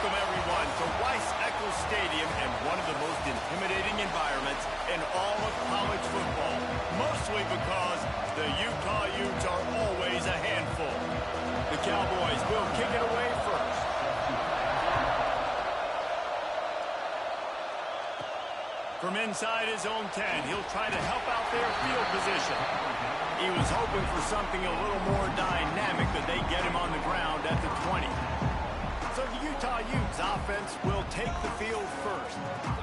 Welcome, everyone, to BYL Stadium and one of the most intimidating environments in all of college football, mostly because the Utah Utes are always a handful. The Cowboys will kick it away first. From inside his own 10, he'll try to help out their field position. He was hoping for something a little more dynamic, that they get him on the ground at the 20. So the Utah Utes offense will take the field first.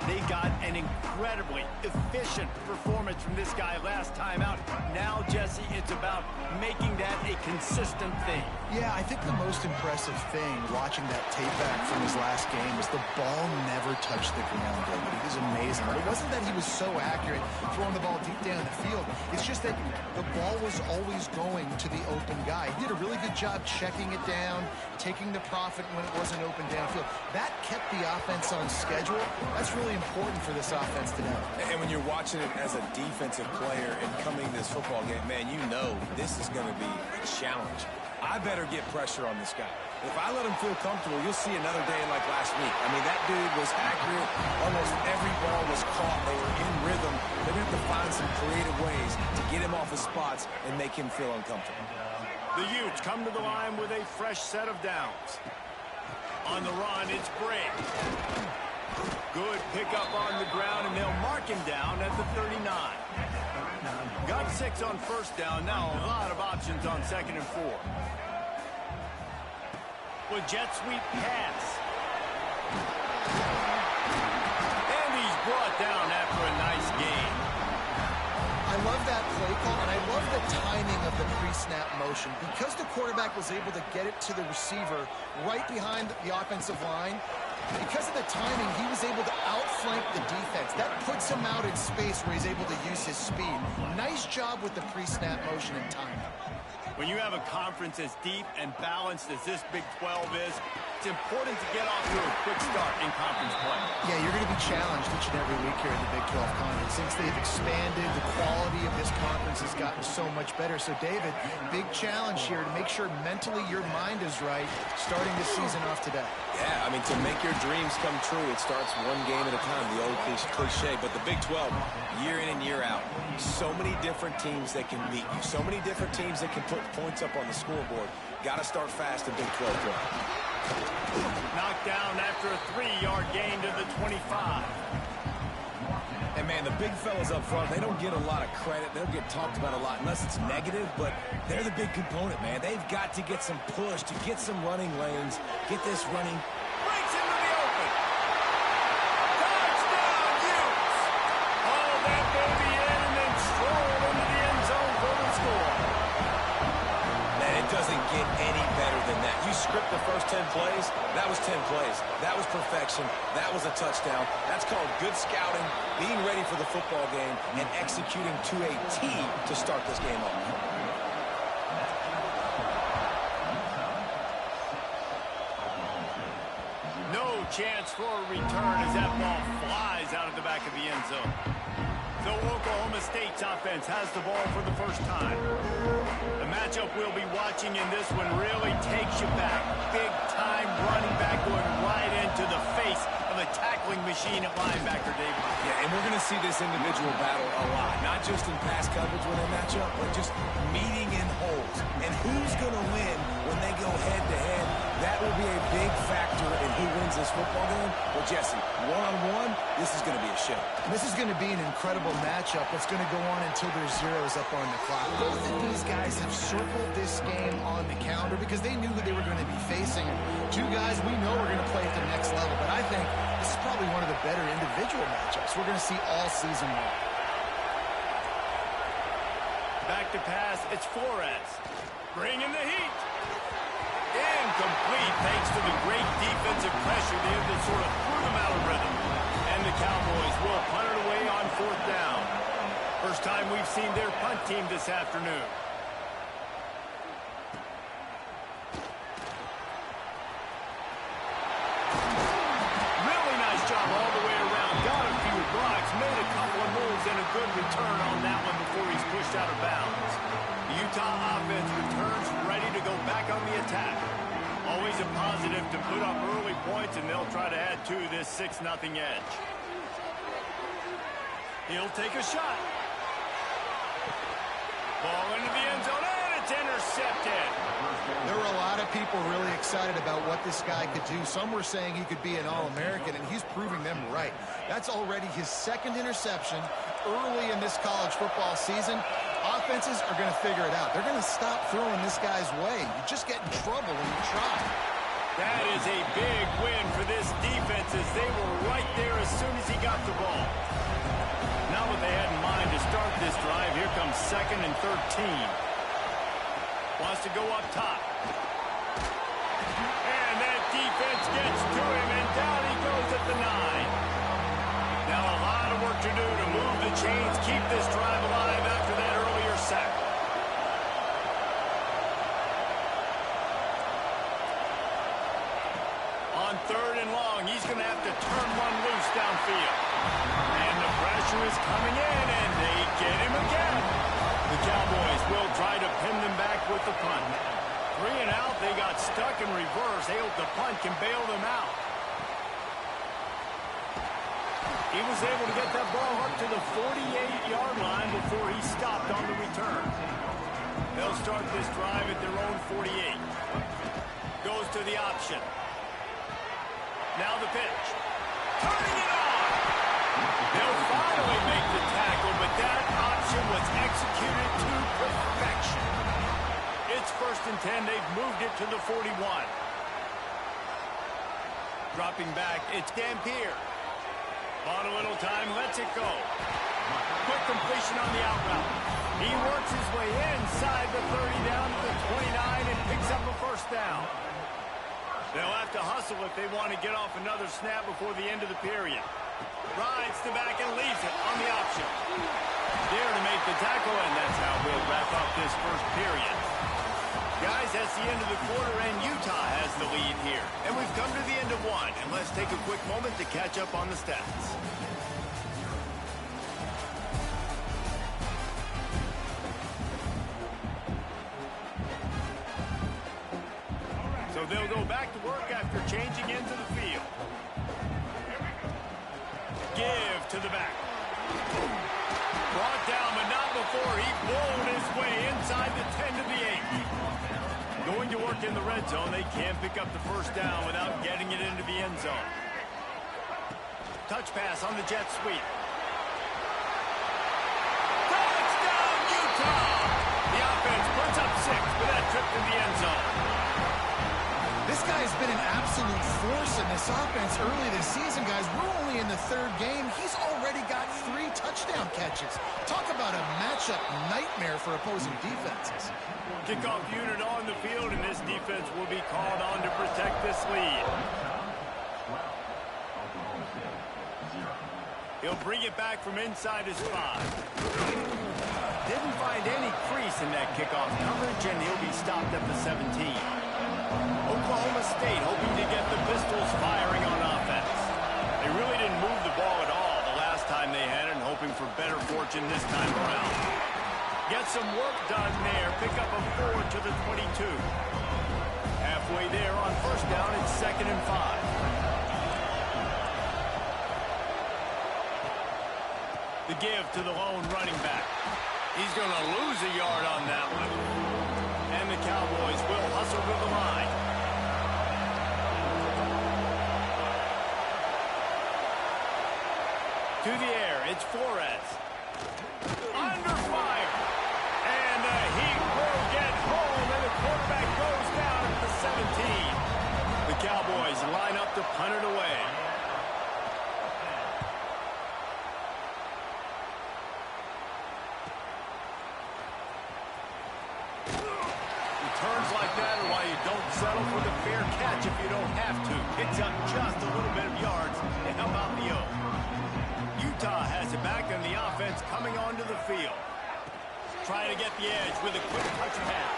They got an incredibly efficient performance from this guy last time out. Now, Jesse, it's about making that a consistent thing. Yeah, I think the most impressive thing watching that tape back from his last game was the ball never touched the ground, David. It was amazing. But it wasn't that he was so accurate throwing the ball deep down the field. It's just that the ball was always going to the open guy. He did a really good job checking it down, taking the profit when it wasn't open downfield. That kept the offense on schedule. That's really important for this offense today. And when you're watching it as a defensive player and coming to this football game, man, you know this is going to be a challenge. I better get pressure on this guy. If I let him feel comfortable, you'll see another day like last week. I mean, that dude was accurate. Almost every ball was caught. They were in rhythm. They're going to have to find some creative ways to get him off his spots and make him feel uncomfortable. The Utes come to the line with a fresh set of downs. On the run, it's Bray. Good pickup on the ground, and they'll mark him down at the 39. Got 6 on first down. Now a lot of options on 2nd and 4. With jet sweep pass. And he's brought down after a nice gain. I love that play call, and I love the timing of the pre-snap motion. Because the quarterback was able to get it to the receiver right behind the offensive line, because of the timing, he was able to outflank the defense. That puts him out in space where he's able to use his speed. Nice job with the pre-snap motion and timing. When you have a conference as deep and balanced as this Big 12 is, it's important to get off to a quick start in conference play. Yeah, you're going to be challenged each and every week here in the Big 12 conference. Since they've expanded, the quality of this conference has gotten so much better. So, David, big challenge here to make sure mentally your mind is right starting this season off today. Yeah, I mean, to make your dreams come true, it starts one game at a time, the old cliche. But the Big 12, year in and year out, so many different teams that can beat you, so many different teams that can put points up on the scoreboard. Got to start fast in Big 12 play. Knocked down after a 3-yard gain to the 25. And, man, the big fellas up front, they don't get a lot of credit. They don't get talked about a lot unless it's negative, but they're the big component, man. They've got to get some push, to get some running lanes, get this running. Breaks into the open. Touchdown, Utes. Haul that baby in and then stroll into the end zone for the score. Man, it doesn't get any better than that. You script the first 10 plays, that was 10 plays. That was perfection. That was a touchdown. That's called good scouting, being ready for the football game, and executing to a T to start this game off. No chance for a return as that ball flies out of the back of the end zone. So Oklahoma State's offense has the ball for the first time. The matchup we'll be watching in this one really takes you back. Big-time running back going right into the face of a tackling machine at linebacker, Dave. Yeah, and we're going to see this individual battle a lot. Not just in pass coverage when they match up, but just meeting in holes. And who's going to win when they go head-to-head? That will be a big factor in who wins this football game. Well, Jesse, one-on-one, this is going to be a show. And this is going to be an incredible matchup that's going to go on until there's zeros up on the clock. Both of these guys have circled this game on the calendar because they knew who they were going to be facing. And two guys we know are going to play at the next level. But I think this is probably one of the better individual matchups we're going to see all season long. Back to pass, it's Flores. Bringing the heat. Incomplete thanks to the great defensive pressure there that sort of threw them out of rhythm. And the Cowboys will punt it away on 4th down. First time we've seen their punt team this afternoon. Really nice job all the way around. Got a few blocks, made a couple of moves, and a good return on that one before he's pushed out of bounds. The Utah offense returns ready to go back on the attack. Always a positive to put up early points, and they'll try to add to this 6-0 edge. He'll take a shot. Ball into the end zone, and it's intercepted. There were a lot of people really excited about what this guy could do. Some were saying he could be an All-American, and he's proving them right. That's already his second interception early in this college football season. Offenses are going to figure it out. They're going to stop throwing this guy's way. You just get in trouble when you try. That is a big win for this defense, as they were right there as soon as he got the ball. Not what they had in mind to start this drive. Here comes 2nd and 13. Wants to go up top. And that defense gets to him, and down he goes at the 9. Now a lot of work to do to move the chains, keep this drive alive after that earlier sack. On 3rd and long, he's going to have to turn one loose downfield. And the pressure is coming in, and they get him again. The Cowboys will try to pin them back with the punt. 3 and out, they got stuck in reverse. They hope the punt can bail them out. He was able to get that ball up to the 48-yard line before he stopped on the return. They'll start this drive at their own 48. Goes to the option. Now the pitch. Turning it on. They'll finally make the tackle, but that option was executed to perfection. It's 1st and 10. They've moved it to the 41. Dropping back, it's Dampier. On a little time, lets it go. Quick completion on the out route. He works his way inside the 30 down to the 29 and picks up a 1st down. They'll have to hustle if they want to get off another snap before the end of the period. Rides the back and leaves it on the option. There to make the tackle, and that's how we'll wrap up this 1st period. Guys, that's the end of the quarter, and Utah has the lead here. And we've come to the end of one, and let's take a quick moment to catch up on the stats. So they'll go back to work after changing into the field. Give to the back. Brought down, but not before he bowled his way inside the 10 to the 8. Going to work in the red zone. They can't pick up the 1st down without getting it into the end zone. Touch pass on the jet sweep. Touchdown, Utah! The offense puts up 6 for that trip to the end zone. This guy has been an absolute force in this offense early this season, guys. We're only in the 3rd game. He's already got 3 touchdown catches. Talk about a matchup nightmare for opposing defenses. Kickoff unit on the field, and this defense will be called on to protect this lead. He'll bring it back from inside his 5. Didn't find any crease in that kickoff coverage, and he'll be stopped at the 17. Oklahoma State hoping to get the Pistols firing on offense. They really didn't move the ball at all the last time they had it, and hoping for better fortune this time around. Get some work done there. Pick up a 4 to the 22. Halfway there on 1st down, it's 2nd and 5. The give to the lone running back. He's going to lose a yard on that one. And the Cowboys will hustle to the line. To the air, it's Flores. Under fire. And he will get home, and the quarterback goes down at the 17. The Cowboys line up to punt it away. Returns like that are why you don't settle for the fair catch if you don't have to. Picks up just a little bit of yards to help out the O. Utah has it back, and the offense coming onto the field. Trying to get the edge with a quick touch pass.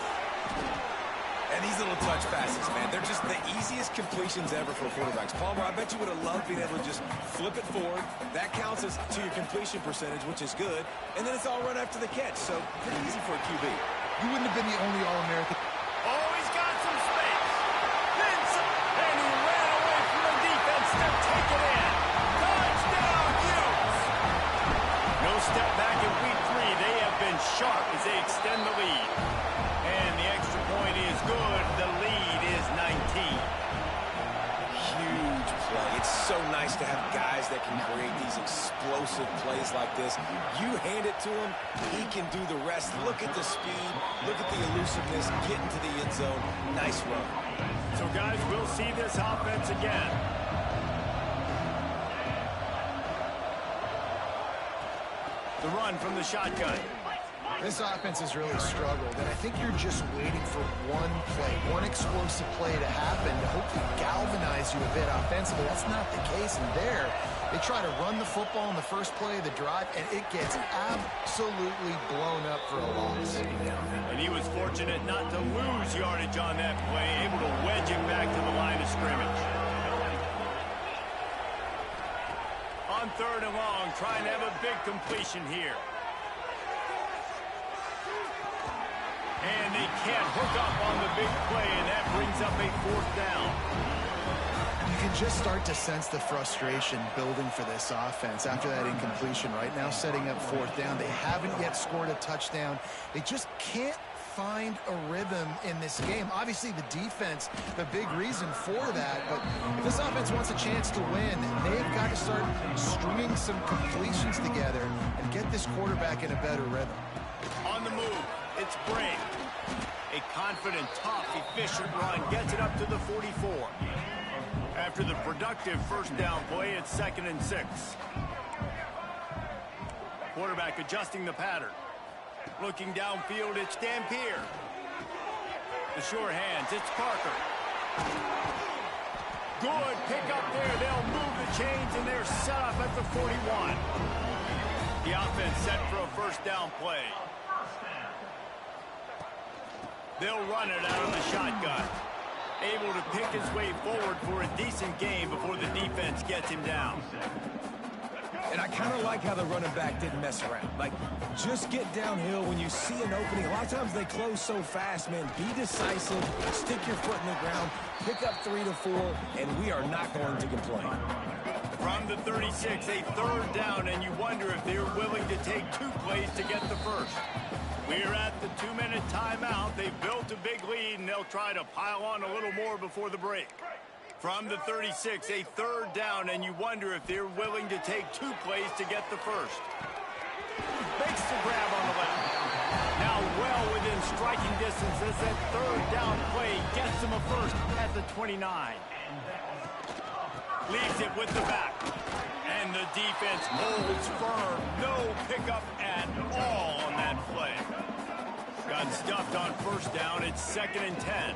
And these little touch passes, man, they're just the easiest completions ever for quarterbacks. Palmer, I bet you would have loved being able to just flip it forward. That counts as to your completion percentage, which is good. And then it's all run after the catch, so pretty easy for a QB. You wouldn't have been the only All-American. Oh, he's got some space. This to have guys that can create these explosive plays like this. You hand it to him, he can do the rest. Look at the speed, look at the elusiveness, get into the end zone. Nice run. So, guys, we'll see this offense again. The run from the shotgun. This offense has really struggled, and I think you're just waiting for one play, one explosive play to happen to hopefully galvanize you a bit offensively. That's not the case, and there, they try to run the football in the first play of the drive, and it gets absolutely blown up for a loss. And he was fortunate not to lose yardage on that play, able to wedge it back to the line of scrimmage. On 3rd and long, trying to have a big completion here. And they can't hook up on the big play, and that brings up a 4th down. You can just start to sense the frustration building for this offense after that incompletion. Right now, setting up 4th down. They haven't yet scored a touchdown. They just can't find a rhythm in this game. Obviously, the defense, the big reason for that. But if this offense wants a chance to win, they've got to start stringing some completions together and get this quarterback in a better rhythm. On the move, it's Brink. A confident, tough, efficient run gets it up to the 44. After the productive 1st down play, it's 2nd and 6. Quarterback adjusting the pattern. Looking downfield, it's Dampier. The sure hands, it's Parker. Good pick up there. They'll move the chains, and they're set up at the 41. The offense set for a 1st down play. They'll run it out of the shotgun. Able to pick his way forward for a decent game before the defense gets him down. And I kind of like how the running back didn't mess around. Like, just get downhill when you see an opening. A lot of times they close so fast, man. Be decisive, stick your foot in the ground, pick up 3 to 4, and we are not going to complain. From the 36, a 3rd down, and you wonder if they're willing to take 2 plays to get the first. We're at the 2-minute timeout. They've built a big lead, and they'll try to pile on a little more before the break. From the 36, a 3rd down, and you wonder if they're willing to take 2 plays to get the first. Makes the grab on the left. Now well within striking distance as that 3rd down play gets them a first at the 29. Leaves it with the back. And the defense holds firm. No pickup at all on that play. Got stuffed on 1st down. It's 2nd and 10.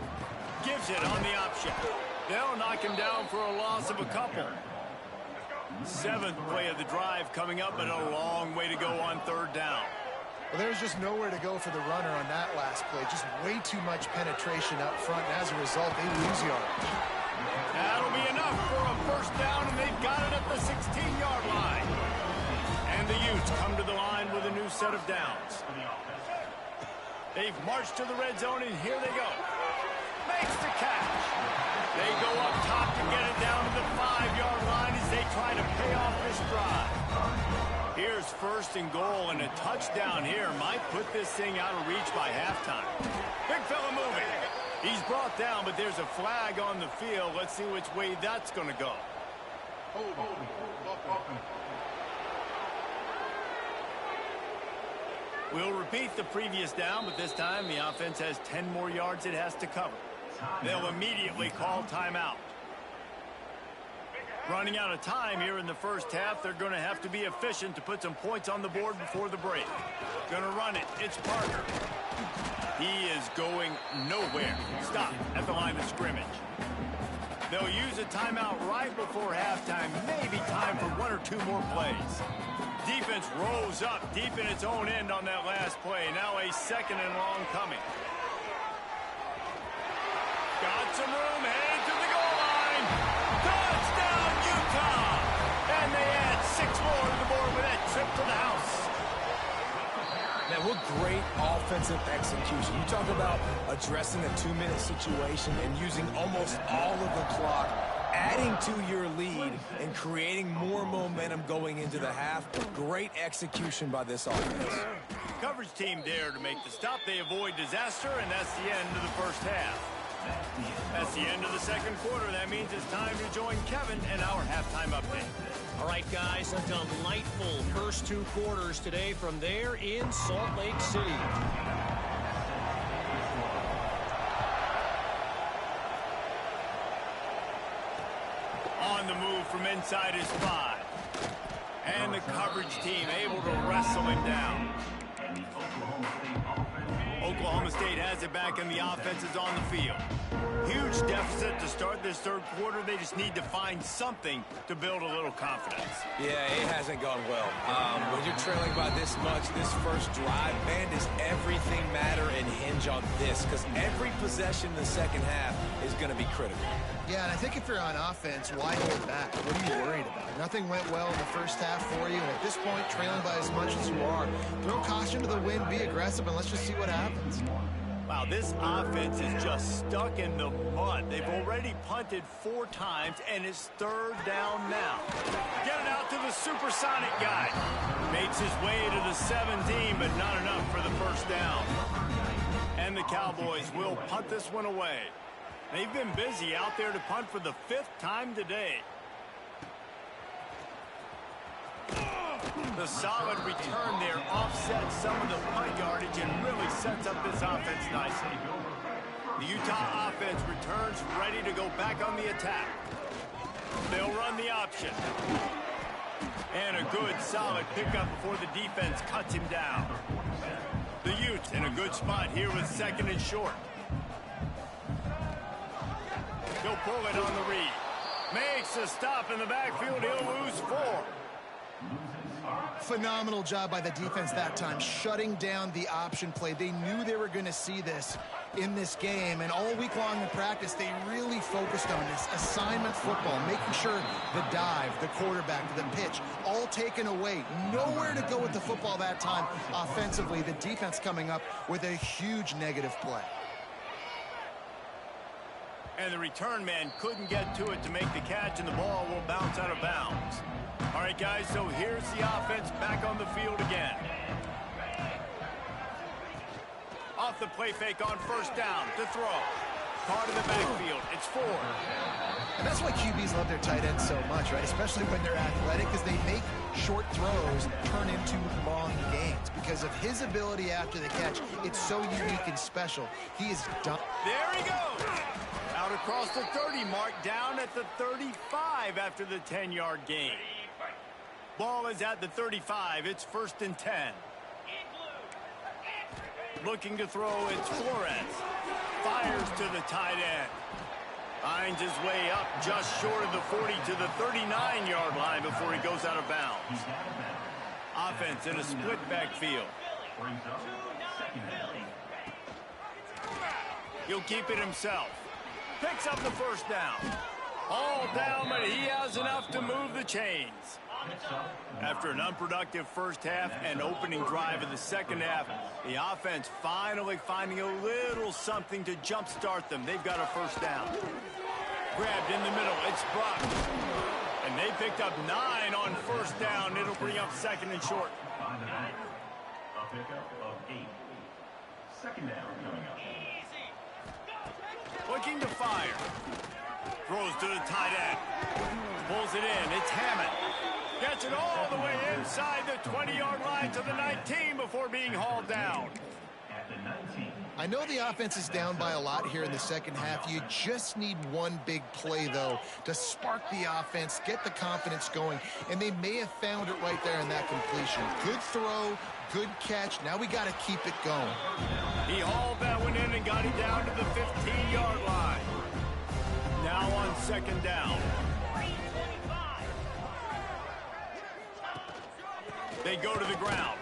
Gives it on the option. They'll knock him down for a loss of a couple. 7th play of the drive coming up, but a long way to go on 3rd down. Well, there's just nowhere to go for the runner on that last play. Just way too much penetration up front, and as a result, they lose yardage. That'll be enough for a 1st down, and they've got it at the 16-yard line. And the Utes come to the line with a new set of downs. They've marched to the red zone, and here they go. Makes the catch. They go up top to get it down to the 5-yard line as they try to pay off this drive. Here's 1st and goal, and a touchdown here might put this thing out of reach by halftime. Big fella moving. He's brought down, but there's a flag on the field. Let's see which way that's going to go. We'll repeat the previous down, but this time the offense has 10 more yards it has to cover. They'll immediately call timeout. Running out of time here in the 1st half, they're going to have to be efficient to put some points on the board before the break. Going to run it. It's Parker. He is going nowhere. Stop at the line of scrimmage. They'll use a timeout right before halftime. Maybe time for 1 or 2 more plays. Defense rose up deep in its own end on that last play. Now a 2nd and long coming. Got some room, heading to the goal line. Touchdown, Utah! And they add 6 more to the board with that trip to the house. Man, what great offensive execution. You talk about addressing a 2-minute situation and using almost all of the clock, adding to your lead and creating more momentum going into the half. Great execution by this offense. Coverage team there to make the stop. They avoid disaster, and that's the end of the 1st half. That's the end of the second quarter. That means it's time to join Kevin and our halftime update. All right, guys, a delightful first two quarters today from there in Salt Lake City. On the move from inside his 5. And the coverage team able to wrestle him down. Oklahoma State has it back and the offense is on the field. Huge deficit to start this third quarter. They just need to find something to build a little confidence. Yeah, it hasn't gone well. When you're trailing by this much, this first drive, man, does everything matter and hinge on this? Because every possession in the second half is going to be critical. Yeah, and I think if you're on offense, why hold back? What are you worried about? Nothing went well in the first half for you, and at this point, trailing by as much as you are, throw caution to the wind, be aggressive, and let's just see what happens. Wow, this offense is just stuck in the mud. They've already punted 4 times, and it's third down now. Get it out to the supersonic guy. Makes his way to the 17, but not enough for the first down. And the Cowboys will punt this one away. They've been busy out there to punt for the 5th time today. The solid return there offsets some of the punt yardage and really sets up this offense nicely. The Utah offense returns ready to go back on the attack. They'll run the option. And a good solid pickup before the defense cuts him down. The Utes in a good spot here with 2nd and short. He'll pull it on the read. Makes a stop in the backfield. He'll lose 4. Phenomenal job by the defense that time, shutting down the option play. They knew they were going to see this in this game, and all week long in practice, they really focused on this assignment football, making sure the dive, the quarterback, the pitch, all taken away. Nowhere to go with the football that time offensively. The defense coming up with a huge negative play. And the return man couldn't get to it to make the catch, and the ball will bounce out of bounds. All right, guys, so here's the offense back on the field again. Off the play fake on first down to throw. Part of the backfield. It's 4. And that's why QBs love their tight ends so much, right? Especially when they're athletic, because they make short throws turn into long gains. Because of his ability after the catch, it's so unique and special. He is done. There he goes. Out across the 30 mark, down at the 35 after the 10-yard gain. Ball is at the 35. It's 1st and 10. Looking to throw, it's Flores. Fires to the tight end. Finds his way up just short of the 40 to the 39-yard line before he goes out of bounds. Offense in a split backfield. He'll keep it himself. Picks up the first down. All down, but he has enough to move the chains. After an unproductive first half and opening drive in the second half, the offense finally finding a little something to jumpstart them. They've got a first down. Grabbed in the middle. It's blocked. And they picked up 9 on first down. It'll bring up 2nd and short. A pickup of 8. 2nd down coming up. Looking to fire. Throws to the tight end. Pulls it in. It's Hammond. Gets it all the way inside the 20-yard line to the 19 before being hauled down. At the 19. I know the offense is down by a lot here in the second half. You just need one big play, though, to spark the offense, get the confidence going, and they may have found it right there in that completion. Good throw, good catch. Now we got to keep it going. He hauled that one in and got it down to the 15-yard line. Now on 2nd down. They go to the ground.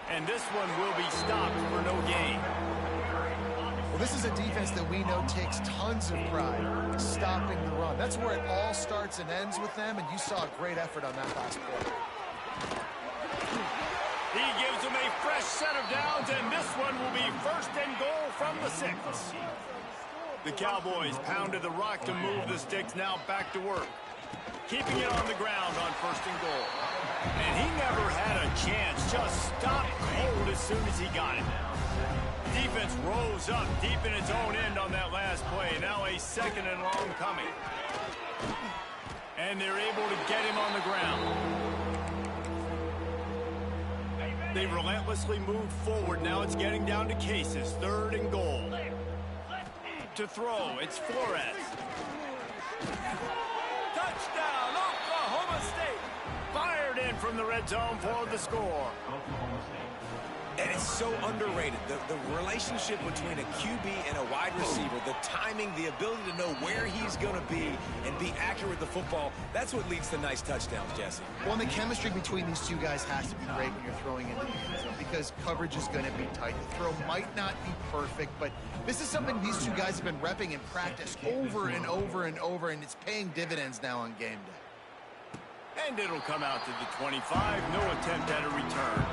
And this one will be stopped for no gain. Well, this is a defense that we know takes tons of pride stopping the run. That's where it all starts and ends with them, and you saw a great effort on that last quarter. He gives them a fresh set of downs, and this one will be 1st and goal from the 6. The Cowboys pounded the rock to move the sticks, now back to work. Keeping it on the ground on 1st and goal. And he never had a chance. Just stopped cold as soon as he got it. Defense rose up deep in its own end on that last play. Now a 2nd and long coming. And they're able to get him on the ground. They relentlessly moved forward. Now it's getting down to Cases. 3rd and goal. To throw, it's Flores. Touchdown, Oklahoma State. Fired in from the red zone for the score. And it's so underrated. The relationship between a QB and a wide receiver, the timing, the ability to know where he's going to be and be accurate with the football, that's what leads to nice touchdowns, Jesse. Well, and the chemistry between these two guys has to be great when you're throwing into the end zone because coverage is going to be tight. The throw might not be perfect, but this is something these two guys have been repping in practice over and over and over, and it's paying dividends now on game day. And it'll come out to the 25. No attempt at a return.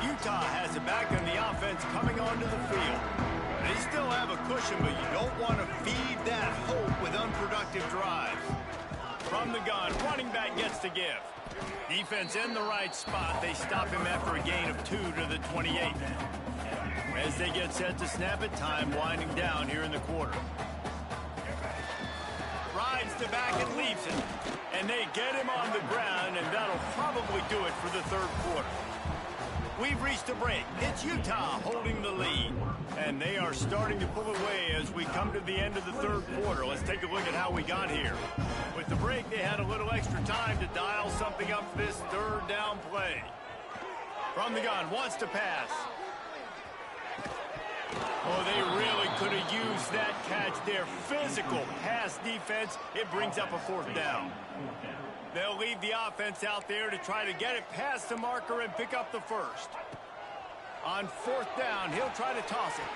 Utah has it back on the offense coming onto the field. They still have a cushion, but you don't want to feed that hope with unproductive drives. From the gun, running back gets to give. Defense in the right spot. They stop him after a gain of 2 to the 28. As they get set to snap it, time winding down here in the quarter. Rides to back and leaves it. And they get him on the ground, and that'll probably do it for the 3rd quarter. We've reached a break. It's Utah holding the lead. And they are starting to pull away as we come to the end of the 3rd quarter. Let's take a look at how we got here. With the break, they had a little extra time to dial something up for this 3rd down play. From the gun, wants to pass. Oh, they really could have used that catch there. Physical pass defense. It brings up a 4th down. They'll leave the offense out there to try to get it past the marker and pick up the 1st. On 4th down, he'll try to toss it.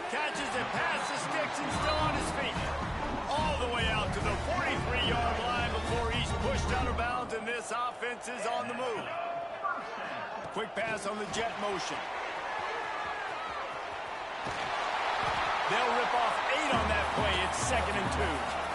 Catches it past the sticks and still on his feet. All the way out to the 43-yard line before he's pushed out of bounds, and this offense is on the move. Quick pass on the jet motion. They'll rip off 8 on that play. It's 2nd and 2.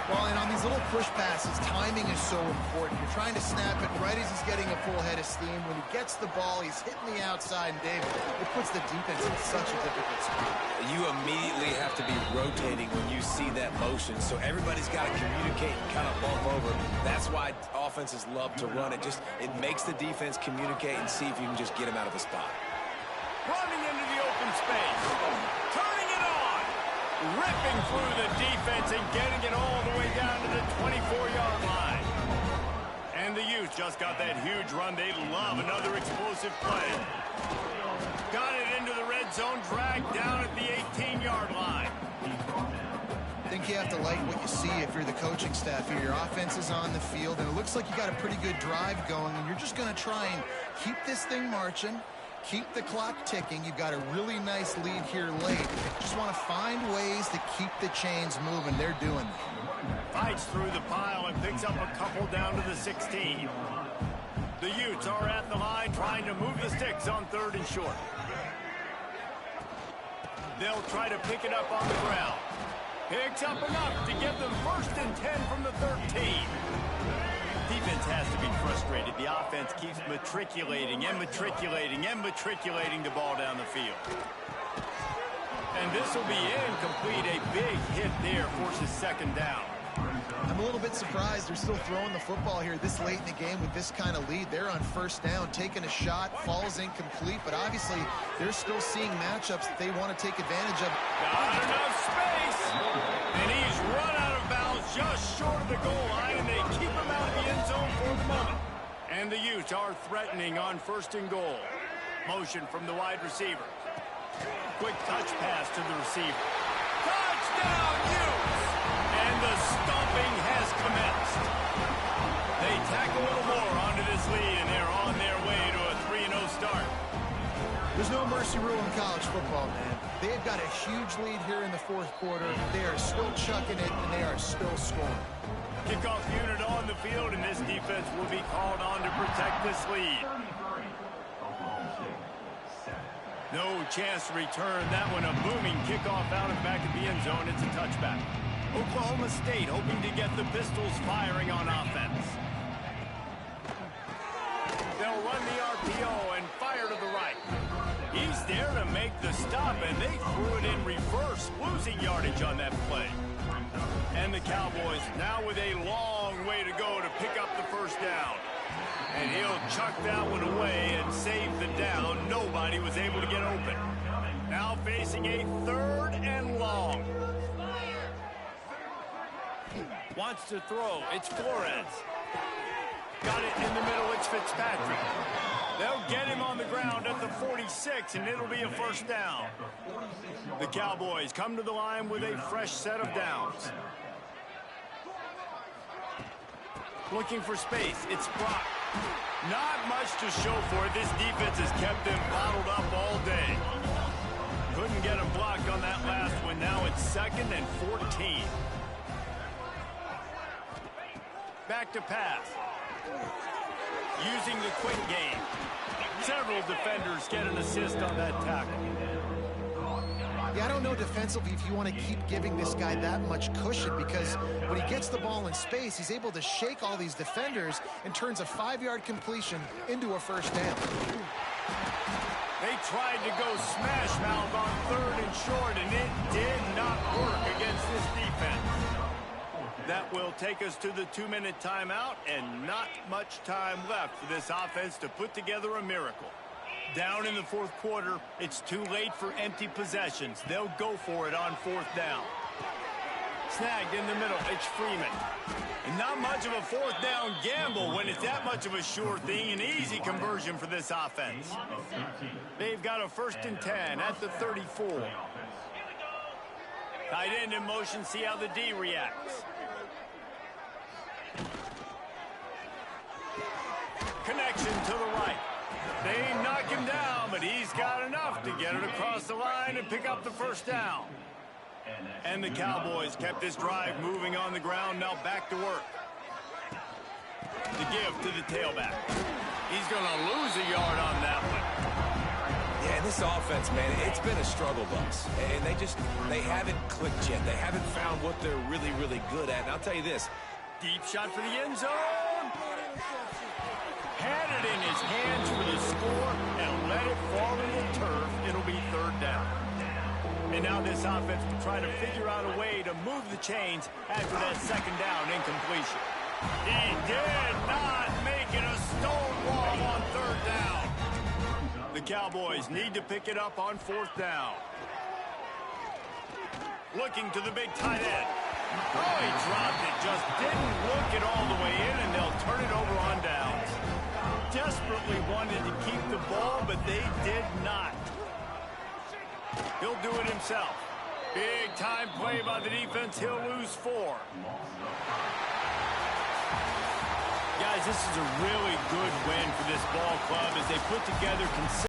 Well, and on these little push passes, timing is so important. You're trying to snap it right as he's getting a full head of steam. When he gets the ball, he's hitting the outside, and David, it puts the defense in such a difficult spot. You immediately have to be rotating when you see that motion, so everybody's got to communicate and kind of bump over. That's why offenses love to run it. It makes the defense communicate and see if you can just get him out of the spot. Running into the open space. Turning it on. Ripping through the defense and getting it all the way down to the 24-yard line. And the Utes just got that huge run. They love another explosive play. Got it into the red zone, dragged down at the 18-yard line. I think you have to like what you see if you're the coaching staff here. Your offense is on the field, and it looks like you got a pretty good drive going, and you're just going to try and keep this thing marching. Keep the clock ticking. You've got a really nice lead here late. Just want to find ways to keep the chains moving. They're doing that. Fights through the pile and picks up a couple down to the 16. The Utes are at the line trying to move the sticks on 3rd and short. They'll try to pick it up on the ground. Picks up enough to get them 1st and 10 from the 13. Defense has to be frustrated. The offense keeps matriculating and matriculating and matriculating the ball down the field. And this will be incomplete. A big hit there forces 2nd down. I'm a little bit surprised they're still throwing the football here this late in the game with this kind of lead. They're on 1st down, taking a shot, falls incomplete, but obviously they're still seeing matchups that they want to take advantage of. Got enough space, and he's run out of bounds just short of the goal line, and they keep him out of the end zone for the moment. And the Utes are threatening on 1st and goal. Motion from the wide receiver. Quick touch pass to the receiver. Touchdown, Utes! And the stomping has commenced. They tack a little more onto this lead, and they're on their way to a 3-0 start. There's no mercy rule in college football, man. They've got a huge lead here in the 4th quarter. They are still chucking it, and they are still scoring. Kickoff unit on the field, and this defense will be called on to protect this lead. No chance to return that one. A booming kickoff out of the back of the end zone. It's a touchback. Oklahoma State hoping to get the Pistols firing on offense. They'll run the RPO and fire to the right. He's there to make the stop, and they threw it in reverse, losing yardage on that play. And the Cowboys now with a long way to go to pick up the first down. And he'll chuck that one away and save the down. Nobody was able to get open. Now facing a 3rd and long. Wants to throw. It's Flores. Got it in the middle. It's Fitzpatrick. They'll get him on the ground at the 46, and it'll be a first down. The Cowboys come to the line with a fresh set of downs. Looking for space. It's Brock. Not much to show for it. This defense has kept them bottled up all day. Couldn't get him blocked on that last one. Now it's 2nd and 14. Back to pass. Using the quick game. Several defenders get an assist on that tackle. Yeah, I don't know defensively if you want to keep giving this guy that much cushion, because when he gets the ball in space, he's able to shake all these defenders and turns a 5-yard completion into a first down. They tried to go smash mouth on 3rd and short, and it did not work against this defense. That will take us to the 2-minute timeout, and not much time left for this offense to put together a miracle. Down in the 4th quarter, it's too late for empty possessions. They'll go for it on 4th down. Snagged in the middle, it's Freeman. And not much of a 4th down gamble when it's that much of a sure thing. An easy conversion for this offense. They've got a 1st and 10 at the 34. Tight end in motion, see how the D reacts. Connection to the right. They knock him down, but he's got enough to get it across the line and pick up the first down. And the Cowboys kept this drive moving on the ground, now back to work. The give to the tailback. He's going to lose a yard on that one. Yeah, this offense, man, it's been a struggle bus. And they haven't clicked yet. They haven't found what they're really, really good at. And I'll tell you this. Deep shot for the end zone. Had it in his hands for the score and let it fall in the turf. It'll be 3rd down. And now this offense will try to figure out a way to move the chains after that 2nd down incompletion. He did not make it a stonewall on 3rd down. The Cowboys need to pick it up on 4th down. Looking to the big tight end. Oh, he dropped it. Just didn't look it all the way in, and they'll turn it over on downs. Desperately wanted to keep the ball, but they did not. He'll do it himself. Big time play by the defense. He'll lose 4. Guys, this is a really good win for this ball club as they put together consistent